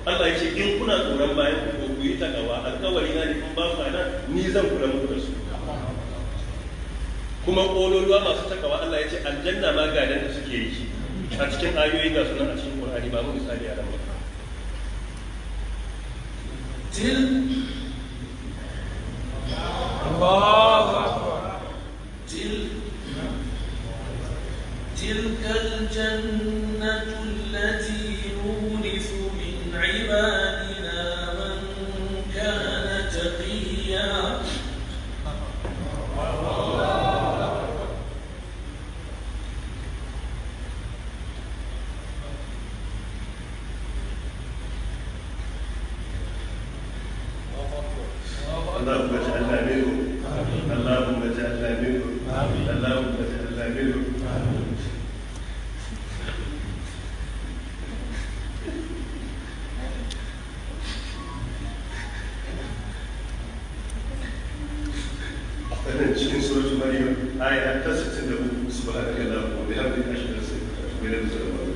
Allah ya ce in kuna tsoron bayan ku yi takawa, alƙawari na ne in ba ku nan ni zan kula muku da su. Kuma ƙololuwa masu takawa Allah ya ce aljanna ma gadan da suke yi a cikin ayoyi ga sunan a cikin Qur'ani ba mu misali a nan ba. تلك الجنة التي نورث من عبادنا من كان تقيا اللهم اجعلنا منهم اللهم اجعلنا منهم اللهم اجعلنا منهم. wannan cikin suratul maryam aya ta 63 subhanaka allahumma wa bihamdika ashhadu an la ilaha illa anta astaghfiruka wa atubu ilayk.